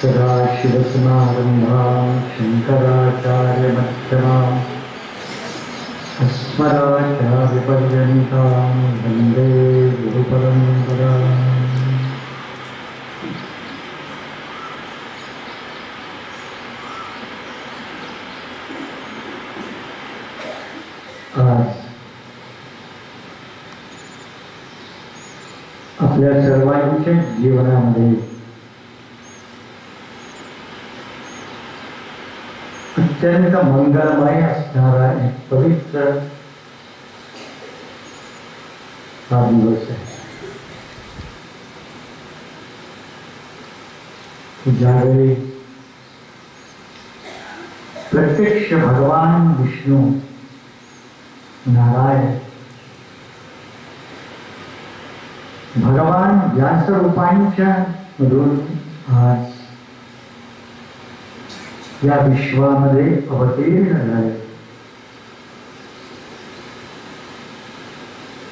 सदाशिवसमारंभां शङ्कराचार्यमध्यमाम् अस्मदाचार्यपर्यन्तां वन्दे गुरुपरम्पराम्। आज आपल्या सर्वांच्या जीवनामध्ये अत्यंत मंगलमय असणारा एक पवित्र हा दिवस आहे, ज्यावेळी प्रत्यक्ष भगवान विष्णू नारायण भगवान व्यास रूपांच्या मधून आज या विश्वामध्ये अवतीर्ण झाले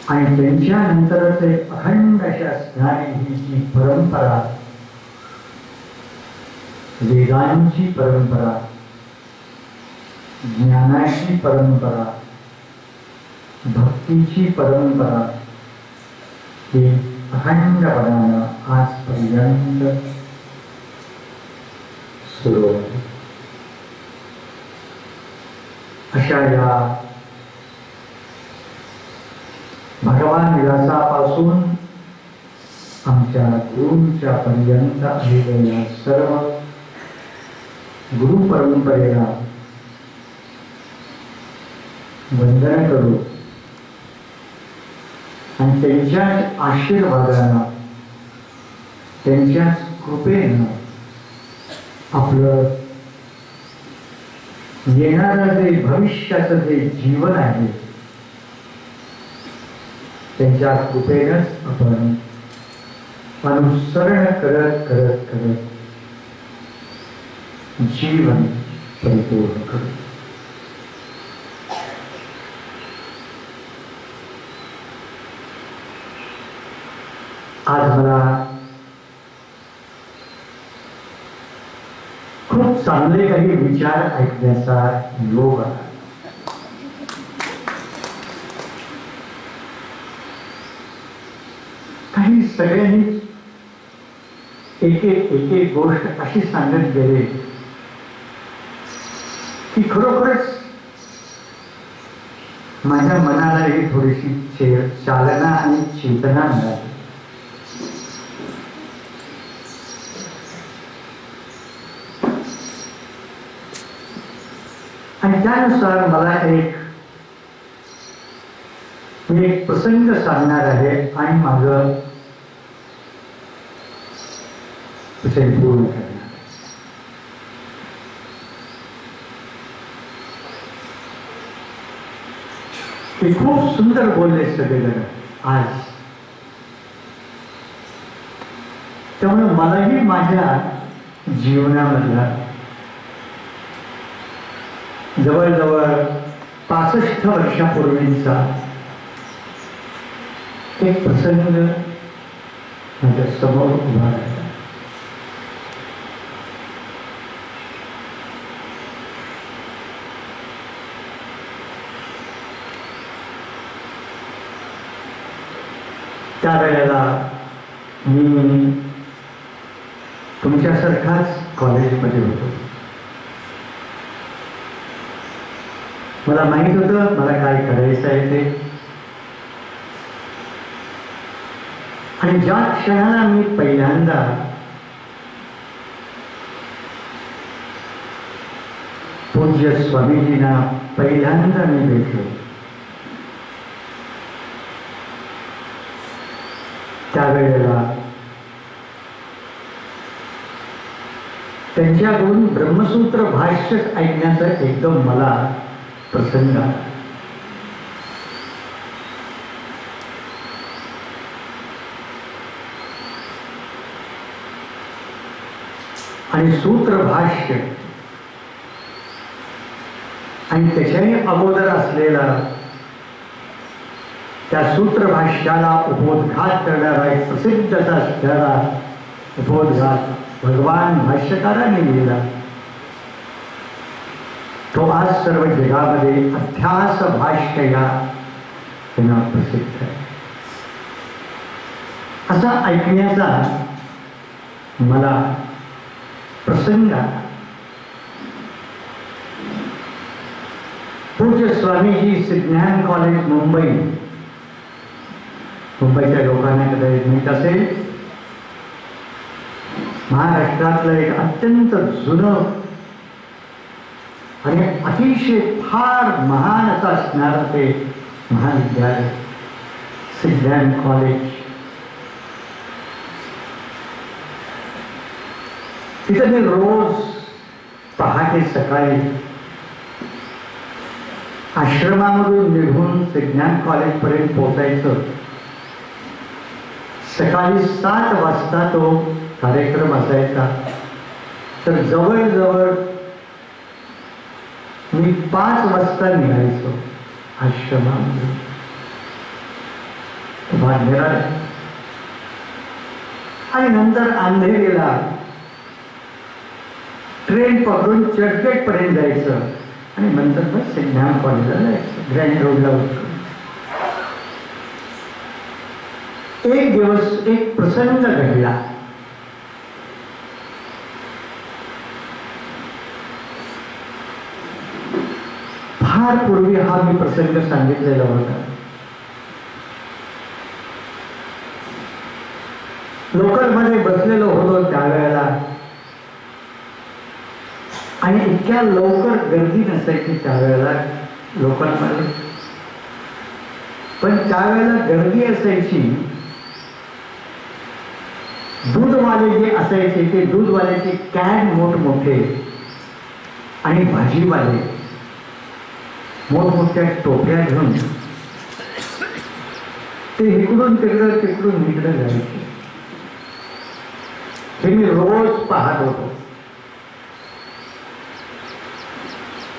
आणि त्यांच्यानंतरच एक अखंड अशी असणारी ही परंपरा, वेदांची परंपरा, ज्ञानाची परंपरा, भक्तीची परंपरा ही अखंडपणानं आजपर्यंत सुरू आहे. अशा या भगवान व्यासापासून आमच्या गुरूंच्या पर्यंत आलेल्या सर्व गुरु परंपरेला वंदन करू आणि त्यांच्याच आशीर्वादानं, त्यांच्याच कृपेनं आपलं येणारं जे भविष्याचं जे जीवन आहे त्यांच्या कृपेनंच आपण अनुसरण करत करत करत जीवन परिपूर्ण करू. आज मला खूप चांगले काही विचार ऐकण्याचा योग आला. काही सगळ्यांनी एक एक गोष्ट अशी सांगत गेले की खरोखरच माझ्या मनाला ही थोडीशी चालना आणि चेतना मिळाली. आणि त्यानुसार मला एक प्रसंग सांगणार आहे आणि माझं विषय पूर्ण करणार. ते खूप सुंदर बोलले सगळेजण आज. त्यामुळे मलाही माझ्या जीवनामधला जवळजवळ 65 वर्षापूर्वीचा एक प्रसंग माझ्या समोर उभा राहिला. त्यावेळेला मी तुमच्यासारखाच कॉलेजमध्ये होतो. मला माहित होतं मला काय करायचं आहे ते. आणि ज्या क्षणाला मी पहिल्यांदा पूज्य स्वामीजींना पहिल्यांदा मी भेटलो, त्यावेळेला त्यांच्याकडून ब्रह्मसूत्र भाष्य ऐकण्याचा एकदम मला प्रसंग आला. आणि सूत्रभाष्य आणि त्याच्याही अगोदर असलेला त्या सूत्रभाष्याला उपोद्घात करणारा एक प्रसिद्ध असणारा उपोद्घात भगवान भाष्यकारांनी लिहिला, तो आज सर्व जगामध्ये अध्यास भाष्य या प्रसिद्ध आहे. असा ऐकण्याचा मला प्रसंग पूज्य स्वामीजी सिद्धज्ञान कॉलेज मुंबईच्या लोकांना कदाचित माहीत असेल, महाराष्ट्रातलं एक अत्यंत जुनं आणि अतिशय फार महान असं असणारं ते महाविद्यालय सिद्धज्ञान कॉलेज. तिथे मी रोज पहाटे सकाळी आश्रमामधून निघून सिद्धज्ञान कॉलेजपर्यंत पोहोचायचं. सकाळी 7 वाजता तो कार्यक्रम असायचा, तर जवळजवळ मी 5 वाजता निघायचो आश्रमामध्ये. भाग्यराज आणि नंतर अंधेरीला ट्रेन पकडून चर्चगेट पर्यंत जायचं आणि नंतर मग सिद्धज्ञान कॉलेजला जायचं, ग्रँड रोडला उतरून. एक दिवस एक प्रसंग घडला. फार पूर्वी हा मी प्रसंग सांगितलेला होता. लोकलमध्ये बसलेलो होतो त्यावेळेला आणि इतक्या लवकर गर्दी नसायची त्यावेळेला लोकलमध्ये, पण त्यावेळेला गर्दी असायची. दूधवाले जे असायचे ते दूधवाल्याचे कॅन मोठमोठे आणि भाजीवाले मोठमोठ्या टोप्या घेऊन ते इकडून तिकडून इकडं जायचे. हे मी रोज पाहत होतो.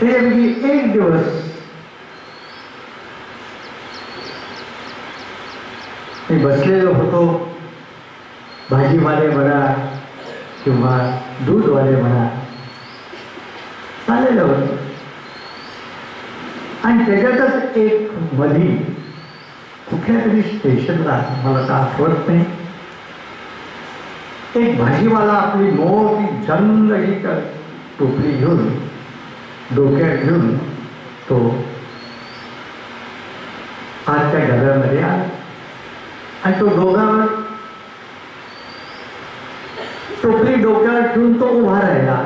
त्यापैकी एक दिवस मी बसलेलो होतो, भाजीवाले म्हणा किंवा दूधवाले म्हणा चाललेलं होतं, आणि त्याच्यातच एक मधी कुठल्या तरी स्टेशनला, मला तर आठवत नाही, एक भाजीवाला आपली मोठी जंग ही टोपली घेऊन डोक्यात घेऊन तो आजच्या डब्यामध्ये आला आणि तो डोक्यावर टोपली डोक्यावर ठेवून तो उभा राहिला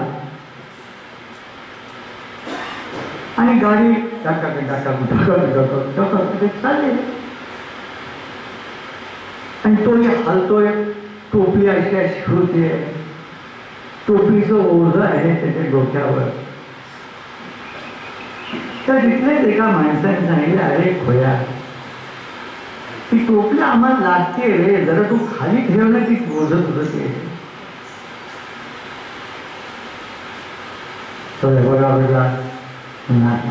आणि गाडी चालली आणि तो हलतोय. टोपली अशी अशी होते, टोपलीचं ओझं आहे त्याच्या डोक्यावर. तर तिथलेच एका माणसाने सांगितलं, अरे खोया, ती टोपली आम्हाला लागते रे, जरा तू खाली ठेवणं ती ओझत होते. बघा नाही,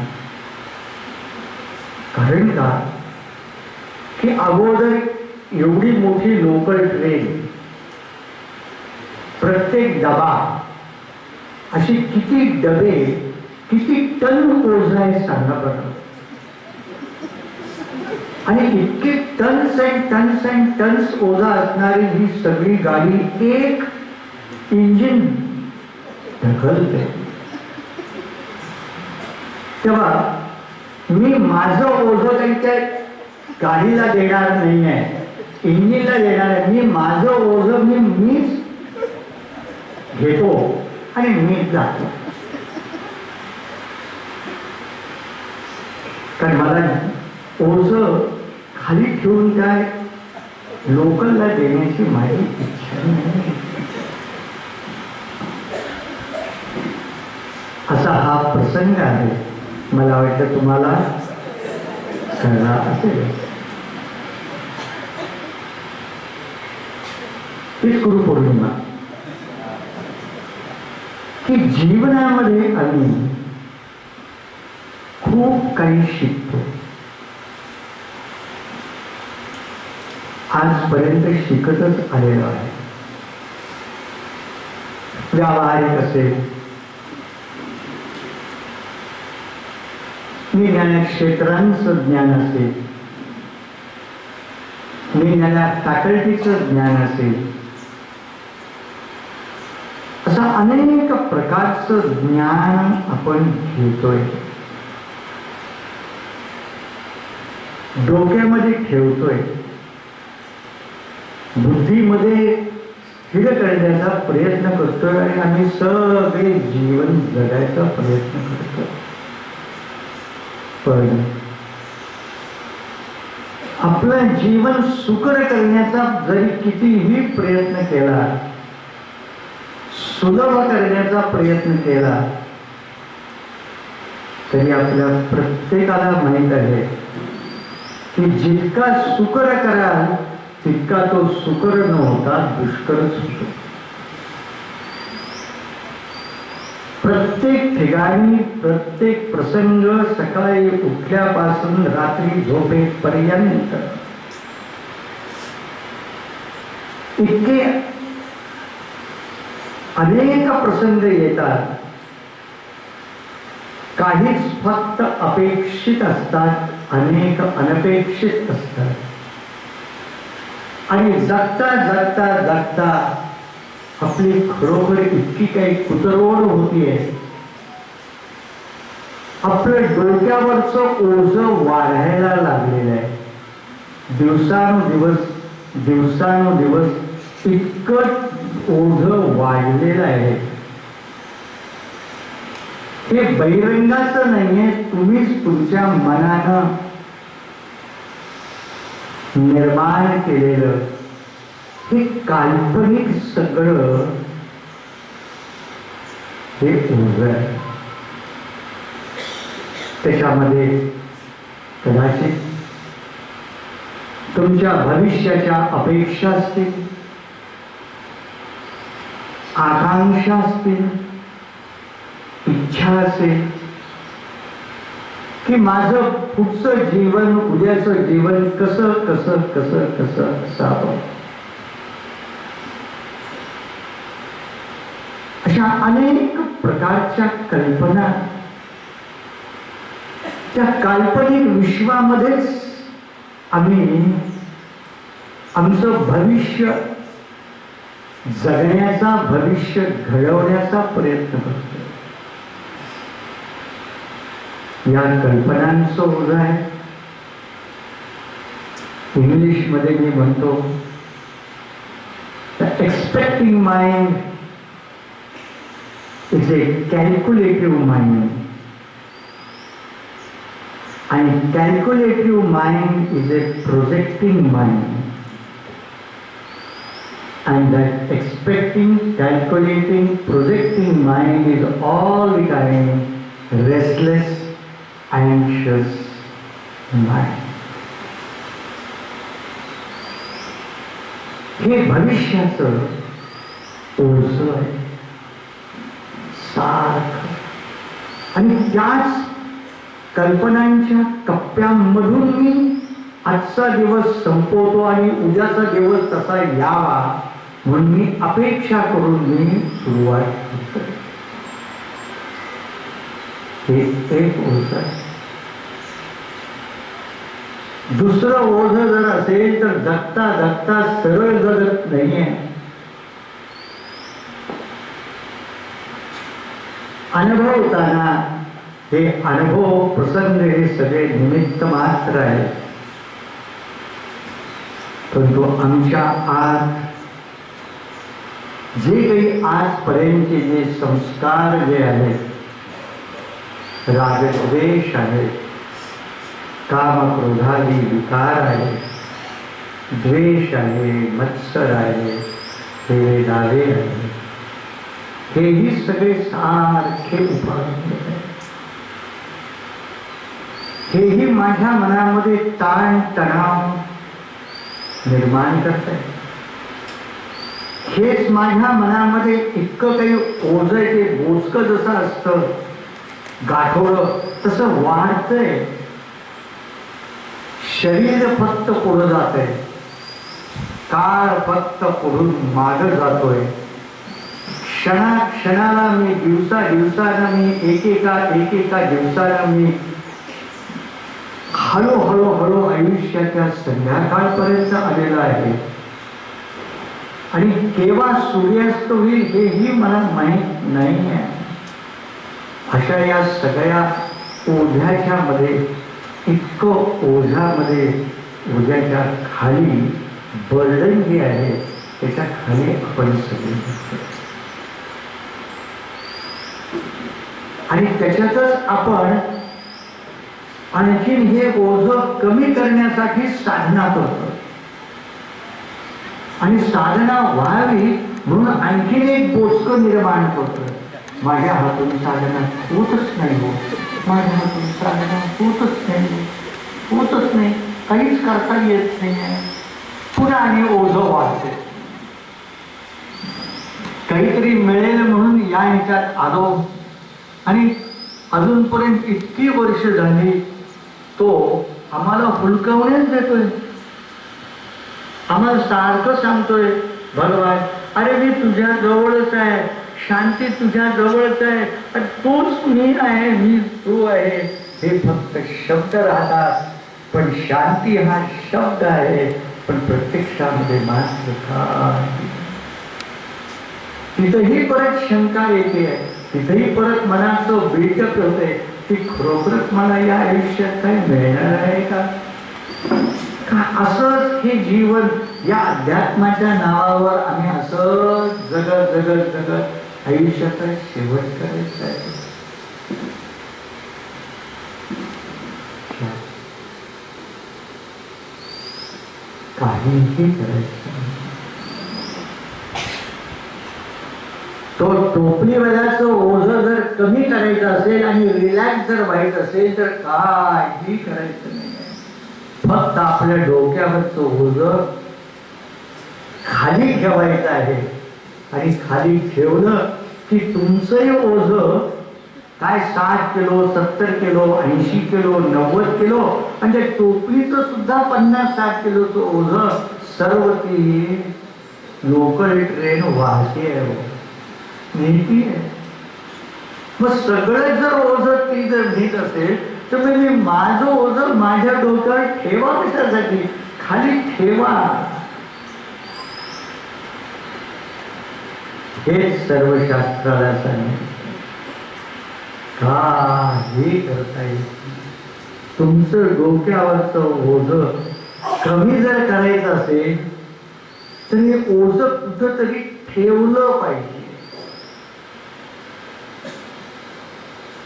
कारण का की अगोदर एवढी मोठी लोकल ट्रेन, प्रत्येक डबा अशी किती डबे, किती टन ओझं आहे सांगा बरं. आणि इतके tons and tons and tons ओझा असणारी ही सगळी गाडी एक इंजिन ढकलते. तेव्हा मी माझं ओझं त्यांच्या गाडीला देणार नाही आहे, इंजिनला देणार आहे. मी माझं ओझं मीच घेतो आणि मीच जातो. कारण मला ओझं खाली ठेवून काय लोकलला देण्याची माझी इच्छा नाही. असा हा प्रसंग आहे. मला वाटतं तुम्हाला कळला असेल. हीच गुरुपौर्णिमा की जीवनामध्ये आम्ही खूप काही शिकतो. आजपर्यंत शिकतच आलेलो आहे. व्यावहारिक असेल, निघाल्या क्षेत्रांचं ज्ञान असेल, निघाल्या फॅकल्टीचं ज्ञान असेल, असं अनेक प्रकारचं ज्ञान आपण घेतोय, डोक्यामध्ये ठेवतोय, बुद्धीमध्ये स्थिर करण्याचा प्रयत्न करतोय आणि आम्ही सगळे जीवन जगायचा प्रयत्न करतोय. पण आपलं जीवन सुकर करण्याचा जरी कितीही प्रयत्न केला, सुलभ करण्याचा प्रयत्न केला, तरी आपल्या प्रत्येकाला माहित आहे की जितका सुकर कराल तितका तो सुकर न होता दुष्करच होतो. प्रत्येक ठिकाणी प्रत्येक प्रसंग सकाळी उठल्यापासून रात्री झोपेपर्यंत इतके अनेक प्रसंग येतात. काहीच फक्त अपेक्षित असतात, अनेक अनपेक्षित असतात. आणि जगता जगता जगता आपली खरोखर इतकी काही कुतरवड होतीये, आपलं डोक्यावरचं ओझं वाढायला लागलेलं आहे. दिवसानुदिवस इतकं ओझं वाढलेलं आहे. हे बहिरंगाचं नाहीये, तुम्हीच तुमच्या मनानं निर्माण केलेलं हे काल्पनिक सगळं हे ओझं आहे. त्याच्यामध्ये कदाचित तुमच्या भविष्याच्या अपेक्षा असतील, आकांक्षा असतील, इच्छा असेल की माझं पुढचं जीवन, उद्याचं जीवन कसं कसं कसं कसं असावं. अशा अनेक प्रकारच्या कल्पना त्या काल्पनिक विश्वामध्येच आम्ही आमचं भविष्य जगण्याचा, भविष्य घडवण्याचा प्रयत्न करतो. या कल्पनांचं ओझं आहे. इंग्लिशमध्ये मी म्हणतो expecting mind is a calculative mind आणि calculative mind is a projecting mind. And that expecting, calculating, projecting mind is all the time restless, anxious mind. हे भविष्याचं ओझं आहे सारखं. आणि त्याच कल्पनांच्या कप्प्यांमधून मी आजचा दिवस संपवतो आणि उद्याचा दिवस तसा यावा म्हणून मी अपेक्षा करून मी सुरुवात करतो. हे एक ओझं आहे. दुसरं ओझं जर असेल तर जगता जगता सरळ जगत नाहीये. अनुभवताना हे अनुभव प्रसंग हे सगळे निमित्त मात्र आहे. परंतु आमच्या आत जे काही आजपर्यंतचे जे संस्कार जे आहेत, रागद्वेष आहे, काम क्रोधादी विकार आहे, द्वेष आहे, मत्सर आहे, हे दावे आहे, हेही सगळे सारखे उपाय हेही माझ्या मनामध्ये ताण तणाव निर्माण करत आहे. हेच माझ्या मनामध्ये इतकं काही ओझं आहे, ते बोचकं जसं असतं गाठोडं तसं वाढतंय. शरीर फक्त पुढं जात आहे, काळ फक्त पुढून मागं जातोय, क्षणाला मी दिवसाला मी एकेका दिवसाला मी हळूहळू आयुष्याच्या संध्याकाळपर्यंत आलेला आहे. आणि केव्हा सूर्यास्त होईल हेही मला माहीत नाही आहे. अशा या सगळ्या ओझ्याच्या मध्ये इतकं ओझ्याच्या खाली बर्डन जे आहे त्याच्या खाली आपण सगळे आणि त्याच्यातच आपण आणखीन हे ओझं कमी करण्यासाठी साधना करतो. आणि साधना व्हावी म्हणून आणखीन एक बोचकं निर्माण करतो. माझ्या हातून साधना होतच नाही माझ्या हातून साधना होतच नाही काहीच करता येत नाही. पुन्हा आणि ओझं वाढते. काहीतरी मिळेल म्हणून या ह्याच्यात आलो आणि अजूनपर्यंत इतकी वर्ष झाली तो आम्हाला हुलकावण्याच देतोय. आम्हाला सारखं सांगतोय भगवान अरे मी तुझ्या जवळच आहे, शांती तुझ्या जवळच आहे, तूच मी आहे, मी तू आहे. हे फक्त शब्द राहतात पण शांती हा शब्द आहे पण प्रत्यक्षामध्ये मात्र काय. तिथंही परत शंका येते, तिथेही परत मनाचं बेचक होते की खरोखरच मला या आयुष्यात काही मिळणार आहे का. असंच हे जीवन या अध्यात्माच्या नावावर आम्ही असं जगत आयुष्याचा शेवट करायचा आहे. काहीही करायचं. तो टोपलीवाल्याचं ओझं जर कमी करायचं असेल आणि रिलॅक्स जर व्हायचं असेल तर काही करायचं नाही. फक्त आपल्या डोक्यावरचं ओझं खाली ठेवायचं आहे. आणि खाली ठेवलं की तुमचंही ओझं काय 60 किलो 70 किलो 80 किलो 90 किलो म्हणजे टोपलीचं सुद्धा 50-60 किलोचं ओझं सर्व ती लोकल ट्रेन वाहते नेहमी आहे. मग सगळं जर ओझं ती जर नेत असेल तर मी माझं ओझं माझ्या डोक्यावर ठेवा कशासाठी, खाली ठेवा. हेच सर्व शास्त्राला सांगितलं. काही करता येईल. तुमचं डोक्यावरचं ओझं कमी जर करायचं असेल तर हे ओझं कुठंतरी ठेवलं पाहिजे.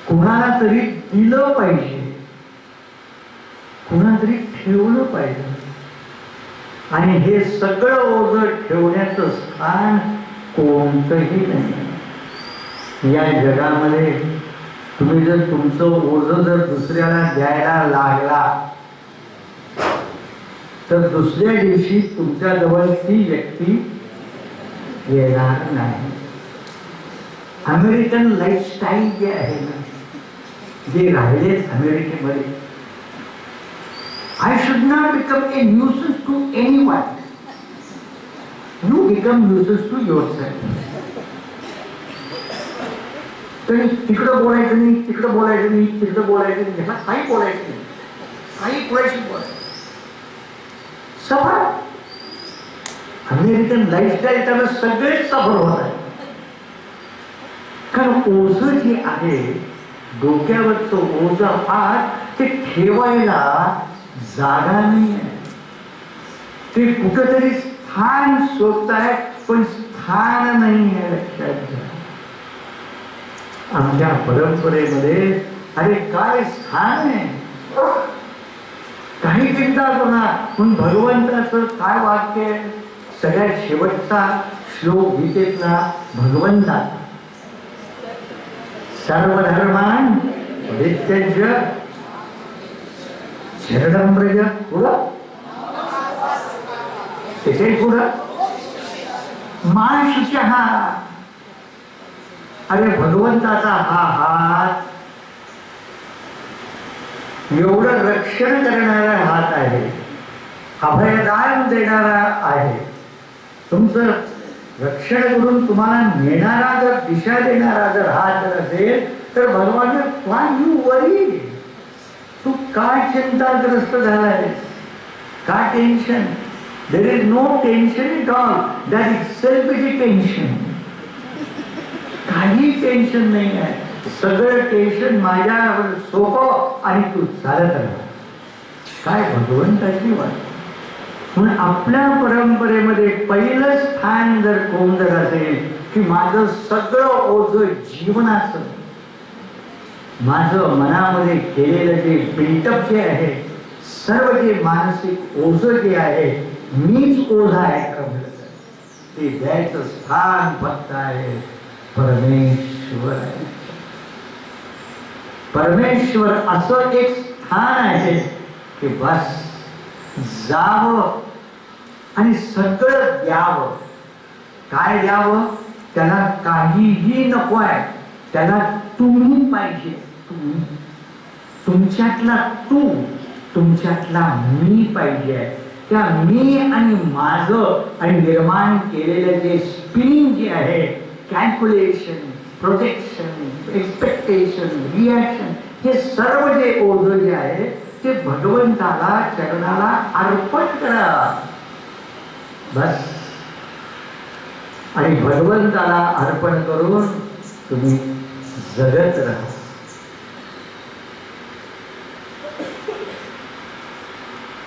कुणाला तरी दिलं पाहिजे, कुणा तरी ठेवलं पाहिजे. आणि हे सगळं ओझं ठेवण्याचं स्थान कोणतंही नाही या जगामध्ये. तुम्ही जर तुमचं ओझं जर दुसऱ्याला द्यायला लागला तर दुसऱ्या दिवशी तुमच्या जवळ ती व्यक्ती येणार नाही. अमेरिकन लाईफस्टाईल जे आहे ना, जे राहिले अमेरिकेमध्ये, I should not become a nuisance to anyone. You become nuisance to yourself. तरी तिकडं बोलायचं नाही, तिकडं बोलायचं नाही, तिकडं बोलायचं नाही, ह्याला काही बोलायचं नाही, काही बोलायचं बोलायचं. सफर अमेरिकन लाईफस्टाईल त्याला सगळेच सफर होत आहे. कारण ओझं जे आहे डोक्यावरचं ओझं हात ते ठेवायला जागा नाही आहे. ते कुठंतरी स्थान शोधताय पण स्थान नाही आहे. लक्षात घ्या. आमच्या परंपरेमध्ये अरे काय स्थान आहे, काही चिंता करा. पण भगवंताचं काय वाक्य आहे, सगळ्यात शेवटचा श्लोक गीतेतला भगवंता सर्वधर्मान परित्यज्य शरणं व्रज. पुढं तिथे पुढं मा शुचः. अरे भगवंताचा हा हात एवढं रक्षण करणारा हात आहे, अभयदान देणारा आहे. तुमचं रक्षण करून तुम्हाला नेणारा जर, दिशा देणारा जर हा जर असेल तर भगवान व्हाय यू वरी, तू काय चिंताग्रस्त झालाय, काय tension? There is no tension it all, that is self is tension. काही टेन्शन नाही आहे, सगळं टेन्शन माझ्यावर सोपव आणि तू चालत राहा. काय भगवंताची वाट. म्हणून आपल्या परंपरेमध्ये पहिलं स्थान जर कोण जर असेल की माझं सगळं ओझं जीवनाचं, माझं मनामध्ये केलेलं जे बिल्टअप जे आहे, सर्व जे मानसिक ओझं जे आहे, मीच ओझा आहे ते द्यायचं स्थान फक्त आहे परमेश्वर आहे. परमेश्वर असं एक स्थान आहे की बस जावं आणि सगळं द्यावं. काय द्यावं? त्याला काहीही नको आहे, त्याला तुम्ही पाहिजे. तुम्ही, तुमच्यातला तू, तुमच्यातला मी पाहिजे. त्या मी आणि माझं आणि निर्माण केलेलं जे स्पिनिंग जे आहे, कॅल्क्युलेशन, प्रोजेक्शन, एक्सपेक्टेशन, रिॲक्शन, हे सर्व जे ओझं जे आहे ते भगवंताला, चरणाला अर्पण करा बस. आणि भगवंताला अर्पण करून तुम्ही जगत राहा.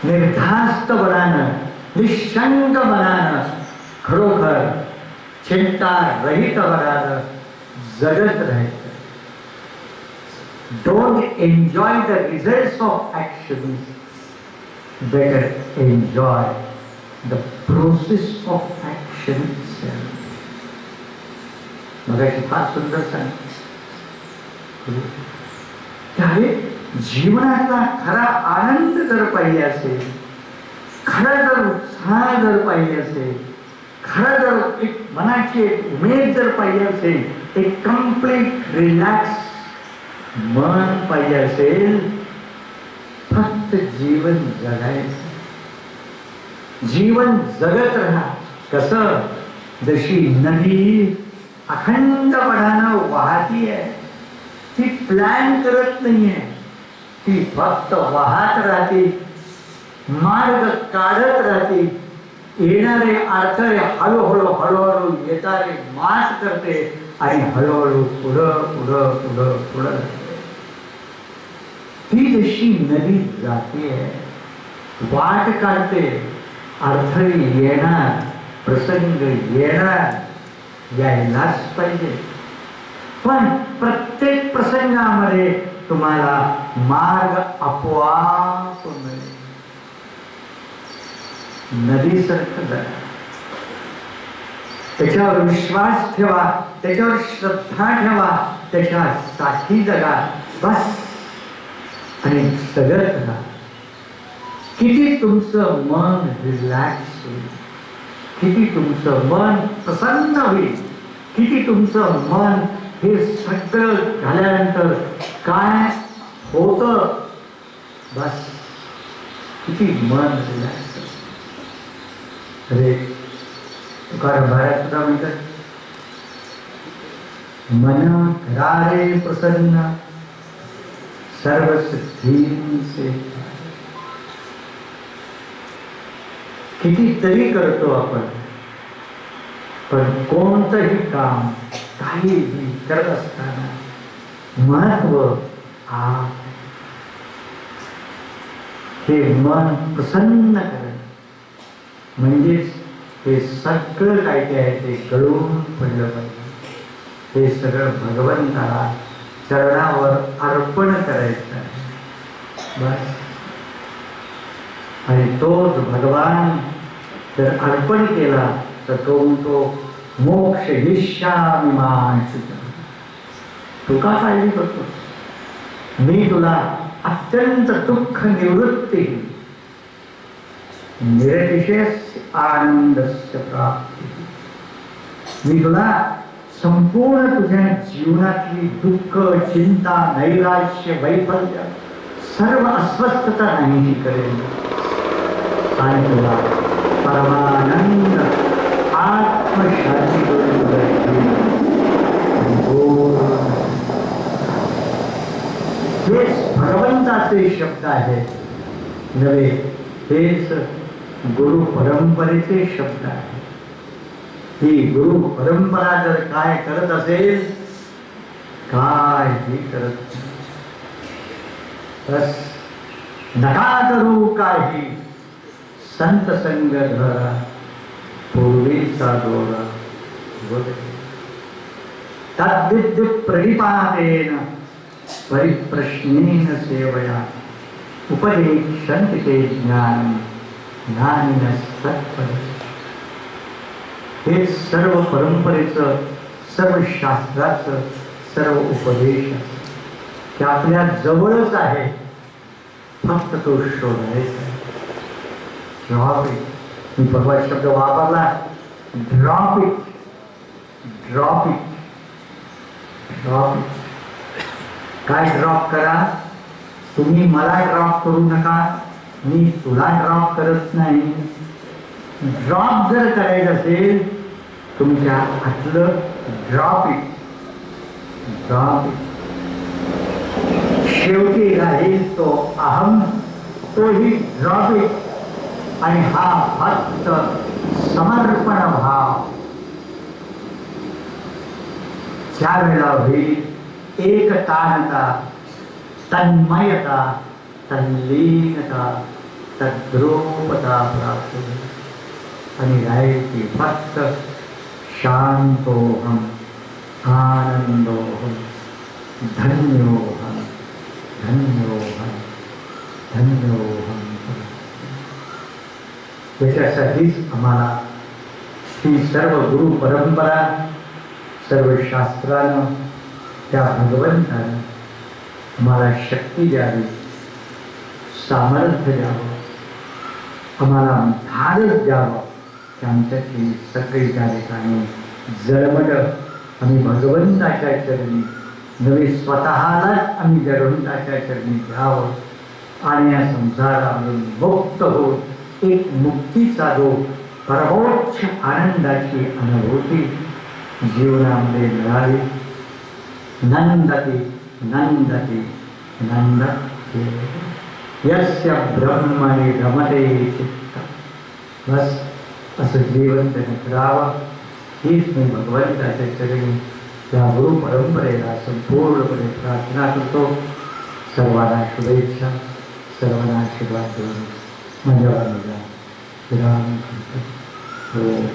निर्धास्त बनानं, निशंक बनानं, खरोखर चिंता रहित बनानं जगत राहायचं. Don't enjoy the results of actions, better enjoy the process of action itself. मगाशी फार सुंदर सांगितलं. त्यावेळी जीवनातला खरा आनंद जर पाहिजे असेल, खरा जर उत्साह जर पाहिजे असेल, खरा जर एक मनाची एक उमेद जर पाहिजे असेल, एक कम्प्लीट रिलॅक्स मन पाहिजे असेल, फक्त जीवन जगायचं. जीवन जगत राहा. कसं? जशी नदी अखंडपणानं वाहती आहे, ती प्लॅन करत नाहीये, ती फक्त वाहत राहते, मार्ग काढत राहते. येणारे अडथळे हळूहळू हळूहळू येणारे मात करते आणि हळूहळू पुढं पुढं पुढं पुढं. ती जशी नदी जाते, वाट काढते, अडथळे येणार, प्रसंग येणार, यायलाच पाहिजे. पण प्रत्येक प्रसंगामध्ये तुम्हाला मार्ग आपोआप मिळेल. नदीसारखं जगा, त्याच्यावर विश्वास ठेवा, त्याच्यावर श्रद्धा ठेवा, त्याच्यासाठी जगा बस. आणि सगळं करा. किती तुमचं मन रिलॅक्स होईल, किती तुमचं मन प्रसन्न होईल, किती तुमचं मन हे सगळं झाल्यानंतर काय होतं बस, किती मन रिलॅक्स. अरे तुकाराम महाराज सुद्धा म्हणतात, मन करारे प्रसन्न सर्व सिद्धींचे. कितीतरी करतो आपण, पण कोणतंही काम काहीही करत असताना महत्व हे मन प्रसन्न करणं, म्हणजेच हे सगळं काय ते आहे ते कळून पडलं पाहिजे. हे सगळं भगवंताला चरणावर अर्पण करायचं आहे बस. आणि तोच भगवान जर अर्पण केला तर तो म्हणतो मोक्ष इष्यामि मा शुचः. तू का काळजी करतो? मी तुला अत्यंत दुःख निवृत्ती, निरतिशय आनंदस्य प्राप्ती. मी तुला संपूर्ण तुझ्या जीवनातली दुःख, चिंता, नैराश्य, वैफल्य, सर्व अस्वस्थता नाहीशी करेल आणि तुला परमानंद आत आत्मशांती हेच भगवंताचे शब्द आहेत नव्हे, हेच गुरु परंपरेचे शब्द आहेत. ही गुरु परंपरा जर काय करत असेल, काय ही करत नाही. बस नका करू काही, संत संग धरा पूर्वीचा दोरा. तद्विद्य प्रणिपातेन परिप्रश्नेन सेवया उपदेक्षन्ति ते ज्ञानं ज्ञानिनः सत्पदम्. हे सर्व परंपरेचं, सर्व शास्त्राचं, सर्व उपदेश ते आपल्या जवळच आहे, फक्त तो शोधायचा. Drop it. मी परवा शब्द वापरला, drop it, drop it, drop it. काय ड्रॉप करा? तुम्ही मला ड्रॉप करू नका, मी तुला ड्रॉप करत नाही. ड्रॉप जर करायचं असेल तुमच्या हातलं, ड्रॉप इट, ड्रॉप इट. शेवटी राहील तो अहम, तोही ड्रॉप इट. आणि हा फक्त समर्पण भाव त्यावेळेला होईल एकतानता, तन्मयता, तल्लीनता, तद्रूपता प्राप्त होईल. आणि राहील की फक्त शांतोहम, आनंदोहम, धन्योहम, धन्योहम, धन्योहम. त्याच्यासाठीच आम्हाला ही सर्व गुरु परंपरा, सर्व शास्त्रानं, त्या भगवंतानं आम्हाला शक्ती द्यावी, सामर्थ्य द्यावं, आम्हाला धाडस द्यावं की आमच्यातली सगळी त्या ठिकाणी जळमटं आम्ही भगवंताच्या चरणी नवे, स्वतःलाच आम्ही भगवंताच्या चरणी घ्यावं. आणि या संसारामधून मुक्त होत एक मुक्तीचा जो परमोच्च आनंदाची अनुभूती जीवनामध्ये मिळाली. नंदती नंदती नंदती यस्य ब्रह्मणि रमते चित्त. बस असं जीवन त्याने करावं, हीच मी भगवंताच्या चरणी या गुरु परंपरेला संपूर्णपणे प्रार्थना करतो. सर्वांना शुभेच्छा, सर्वांना आशीर्वाद देऊन माझ्या विराम करतो. हो.